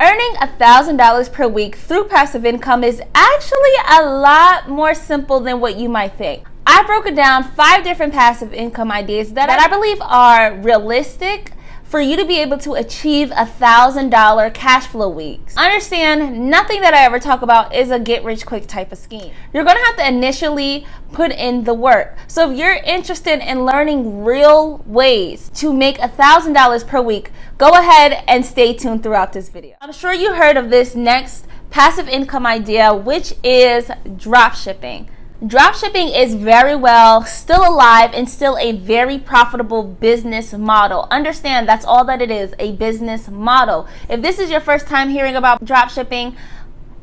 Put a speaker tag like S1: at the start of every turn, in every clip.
S1: Earning $1,000 per week through passive income is actually a lot more simple than what you might think. I broke it down 5 different passive income ideas that I believe are realistic for you to be able to achieve $1,000 cash flow weeks. Understand, nothing that I ever talk about is a get rich quick type of scheme. You're gonna have to initially put in the work. So if you're interested in learning real ways to make $1,000 per week, go ahead and stay tuned throughout this video. I'm sure you heard of this next passive income idea, which is dropshipping. Dropshipping is very well still alive and still a very profitable business model. Understand, that's all that it is, a business model. If this is your first time hearing about dropshipping,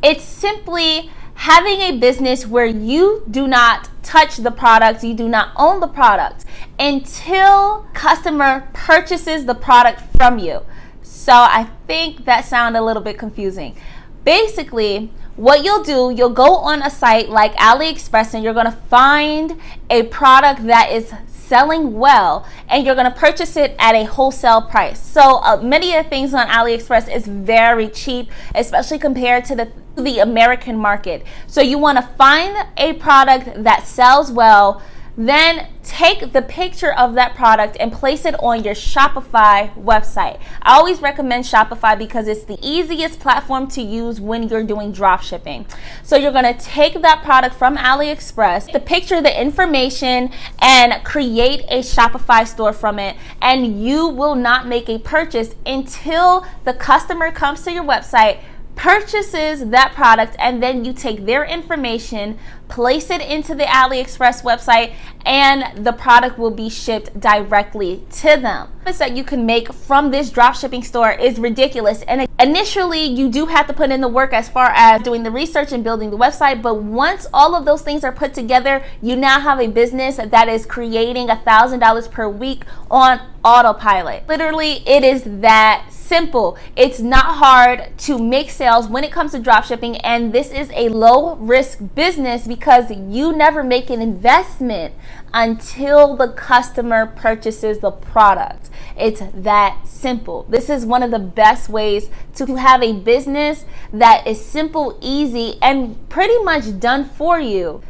S1: it's simply having a business where you do not touch the product, you do not own the product until customer purchases the product from you. So I think that sounded a little bit confusing. Basically, what you'll do, you'll go on a site like AliExpress and you're going to find a product that is selling well and you're going to purchase it at a wholesale price. So many of the things on AliExpress is very cheap, especially compared to the American market. So you want to find a product that sells well, then take the picture of that product and place it on your Shopify website. I always recommend Shopify because it's the easiest platform to use when you're doing drop shipping. So you're going to take that product from AliExpress, the picture, the information, and create a Shopify store from it. And you will not make a purchase until the customer comes to your website, purchases that product, and then you take their information, place it into the AliExpress website, and the product will be shipped directly to them. That you can make from this dropshipping store is ridiculous, and initially you do have to put in the work as far as doing the research and building the website, but once all of those things are put together, you now have a business that is creating $1,000 per week on autopilot. Literally, it is that simple. It's not hard to make sales when it comes to dropshipping, and this is a low risk business because you never make an investment until the customer purchases the product. It's that simple. This is one of the best ways to have a business that is simple, easy, and pretty much done for you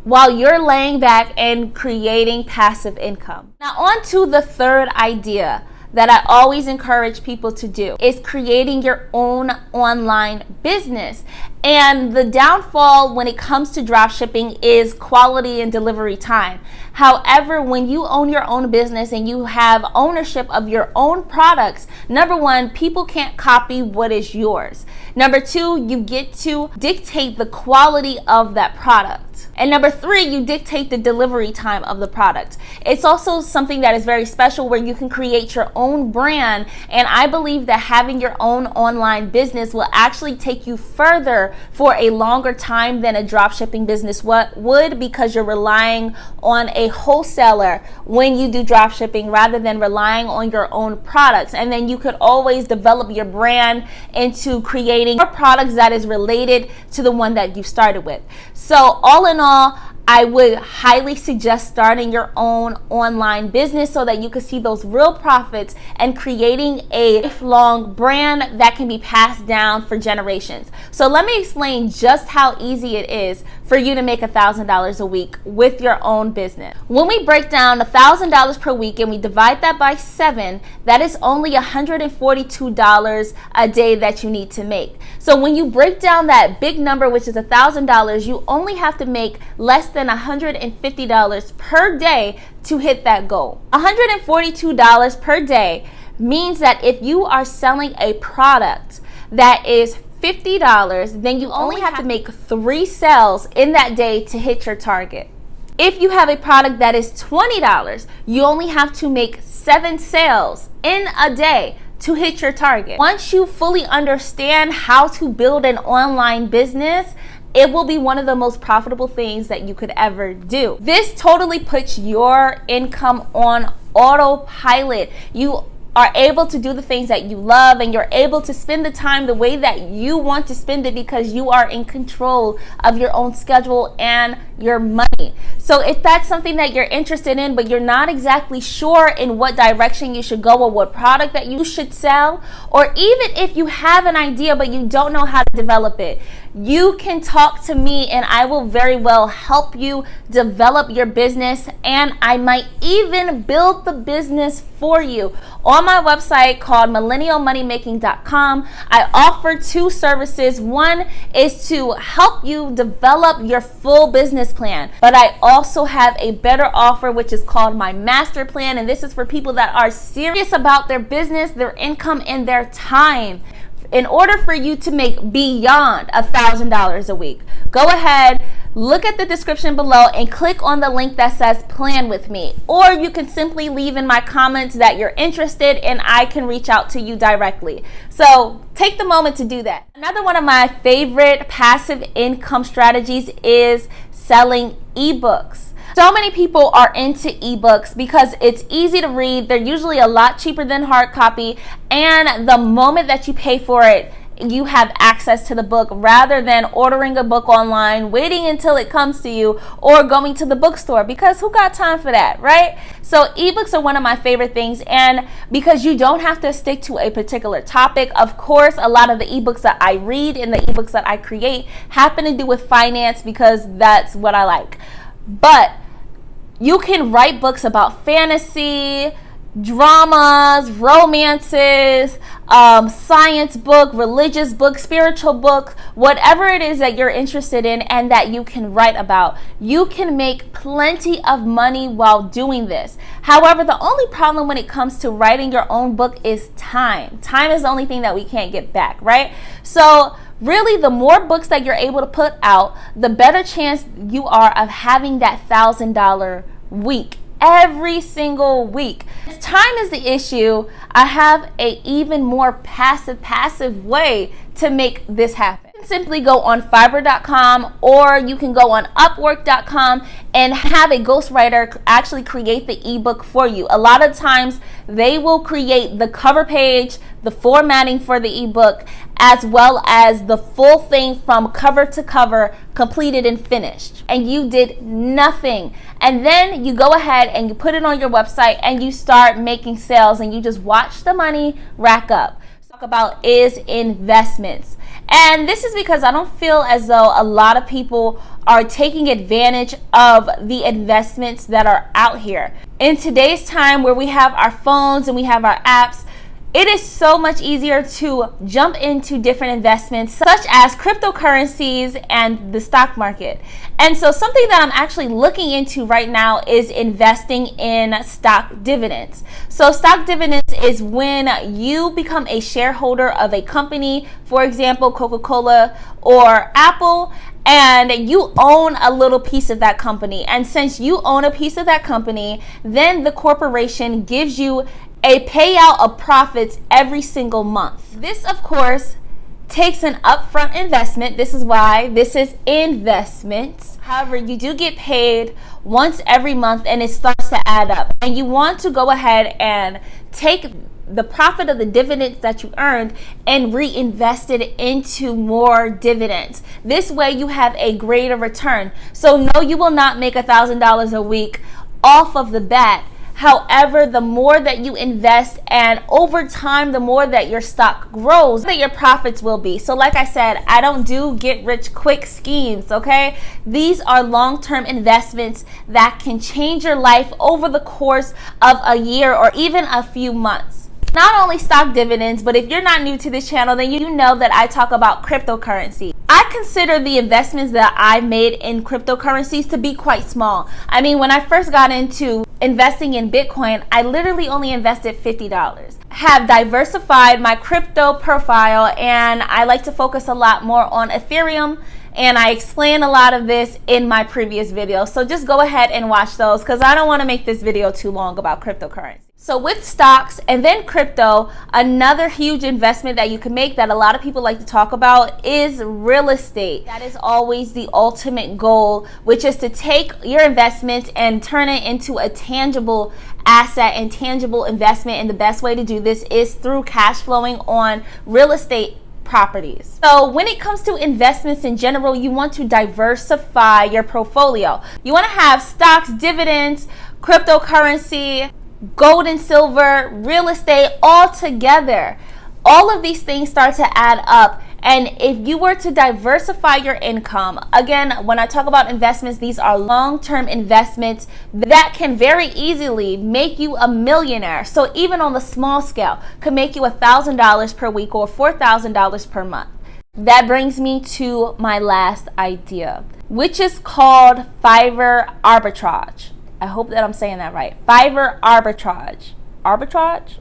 S1: while you're laying back and creating passive income. Now on to the third idea that I always encourage people to do is creating your own online business. And the downfall when it comes to dropshipping is quality and delivery time. However, when you own your own business and you have ownership of your own products, number one, people can't copy what is yours. Number two, you get to dictate the quality of that product. And number three, you dictate the delivery time of the product. It's also something that is very special where you can create your own brand. And I believe that having your own online business will actually take you further for a longer time than a dropshipping business would, because you're relying on a wholesaler when you do dropshipping rather than relying on your own products. And then you could always develop your brand into creating more products that is related to the one that you started with. So all in all, I would highly suggest starting your own online business so that you can see those real profits and creating a lifelong brand that can be passed down for generations. So let me explain just how easy it is for you to make $1,000 a week with your own business. When we break down $1,000 per week and we divide that by 7, that is only $142 a day that you need to make. So when you break down that big number, which is $1,000, you only have to make less than $150 per day to hit that goal. $142 per day means that if you are selling a product that is $50, then you only have to make 3 sales in that day to hit your target. If you have a product that is $20, you only have to make 7 sales in a day to hit your target. Once you fully understand how to build an online business, it will be one of the most profitable things that you could ever do. This totally puts your income on autopilot. You are able to do the things that you love, and you're able to spend the time the way that you want to spend it because you are in control of your own schedule and your money. So if that's something that you're interested in, but you're not exactly sure in what direction you should go or what product that you should sell, or even if you have an idea but you don't know how to develop it, you can talk to me and I will very well help you develop your business, and I might even build the business for you. On my website called millennialmoneymaking.com, I offer two services. One is to help you develop your full business plan, but I also have a better offer, which is called my master plan, and this is for people that are serious about their business, their income, and their time. In order for you to make beyond $1,000 a week, go ahead, look at the description below and click on the link that says plan with me. Or you can simply leave in my comments that you're interested and I can reach out to you directly. So take the moment to do that. Another one of my favorite passive income strategies is selling ebooks. So many people are into ebooks because it's easy to read. They're usually a lot cheaper than hard copy. And the moment that you pay for it, you have access to the book rather than ordering a book online, waiting until it comes to you, or going to the bookstore, because who got time for that, right? So ebooks are one of my favorite things, and because you don't have to stick to a particular topic. Of course, a lot of the ebooks that I read and the ebooks that I create happen to do with finance because that's what I like. But you can write books about fantasy, dramas, romances, science book, religious book, spiritual book, whatever it is that you're interested in and that you can write about. You can make plenty of money while doing this. However, the only problem when it comes to writing your own book is time. Time is the only thing that we can't get back, right? So really, the more books that you're able to put out, the better chance you are of having that $1,000 week every single week. If time is the issue, I have a even more passive way to make this happen. You can simply go on Fiverr.com, or you can go on Upwork.com and have a ghostwriter actually create the ebook for you. A lot of times they will create the cover page, the formatting for the ebook, as well as the full thing from cover to cover, completed and finished. And you did nothing. And then you go ahead and you put it on your website and you start making sales and you just watch the money rack up. Talk about is investments. And this is because I don't feel as though a lot of people are taking advantage of the investments that are out here. In today's time where we have our phones and we have our apps, it is so much easier to jump into different investments such as cryptocurrencies and the stock market. And so something that I'm actually looking into right now is investing in stock dividends. So stock dividends is when you become a shareholder of a company, for example, Coca-Cola or Apple, and you own a little piece of that company. And since you own a piece of that company, then the corporation gives you a payout of profits every single month. This, of course, takes an upfront investment. This is why this is investments. However, you do get paid once every month and it starts to add up. And you want to go ahead and take the profit of the dividends that you earned and reinvest it into more dividends. This way you have a greater return. So no, you will not make $1,000 a week off of the bat. However, the more that you invest and over time, the more that your stock grows, that your profits will be. So like I said, I don't do get rich quick schemes, okay? These are long-term investments that can change your life over the course of a year or even a few months. Not only stock dividends, but if you're not new to this channel, then you know that I talk about cryptocurrency. I consider the investments that I've made in cryptocurrencies to be quite small. I mean, when I first got into investing in Bitcoin, I literally only invested $50. Have diversified my crypto profile, and I like to focus a lot more on Ethereum, and I explain a lot of this in my previous videos. So just go ahead and watch those because I don't want to make this video too long about cryptocurrency. So with stocks and then crypto, another huge investment that you can make that a lot of people like to talk about is real estate. That is always the ultimate goal, which is to take your investments and turn it into a tangible asset and tangible investment. And the best way to do this is through cash flowing on real estate properties. So when it comes to investments in general, you want to diversify your portfolio. You want to have stocks, dividends, cryptocurrency, gold and silver, real estate, all together. All of these things start to add up. And if you were to diversify your income, again, when I talk about investments, these are long-term investments that can very easily make you a millionaire. So even on the small scale, could make you $1,000 per week or $4,000 per month. That brings me to my last idea, which is called Fiverr arbitrage. I hope that I'm saying that right. Fiverr arbitrage. Arbitrage?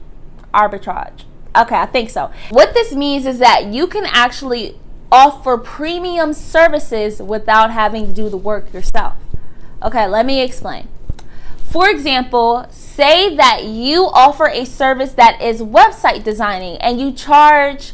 S1: Arbitrage. Okay, I think so. What this means is that you can actually offer premium services without having to do the work yourself. Okay, let me explain. For example, say that you offer a service that is website designing and you charge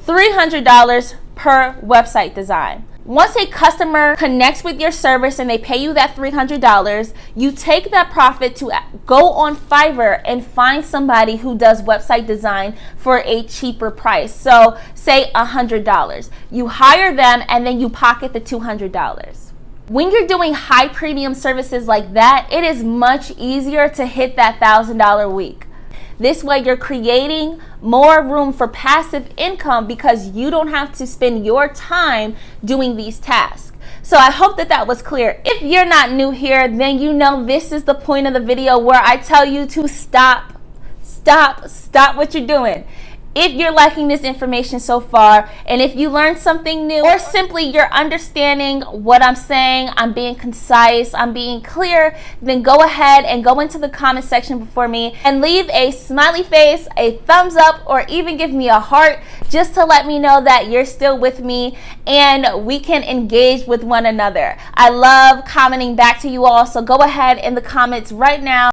S1: $300 per website design. Once a customer connects with your service and they pay you that $300, you take that profit to go on Fiverr and find somebody who does website design for a cheaper price. So say $100. You hire them and then you pocket the $200. When you're doing high premium services like that, it is much easier to hit that $1,000 week. This way you're creating more room for passive income because you don't have to spend your time doing these tasks. So I hope that that was clear. If you're not new here, then you know this is the point of the video where I tell you to stop what you're doing. If you're liking this information so far, and if you learned something new, or simply you're understanding what I'm saying, I'm being concise, I'm being clear, then go ahead and go into the comment section before me and leave a smiley face, a thumbs up, or even give me a heart just to let me know that you're still with me and we can engage with one another. I love commenting back to you all, so go ahead in the comments right now.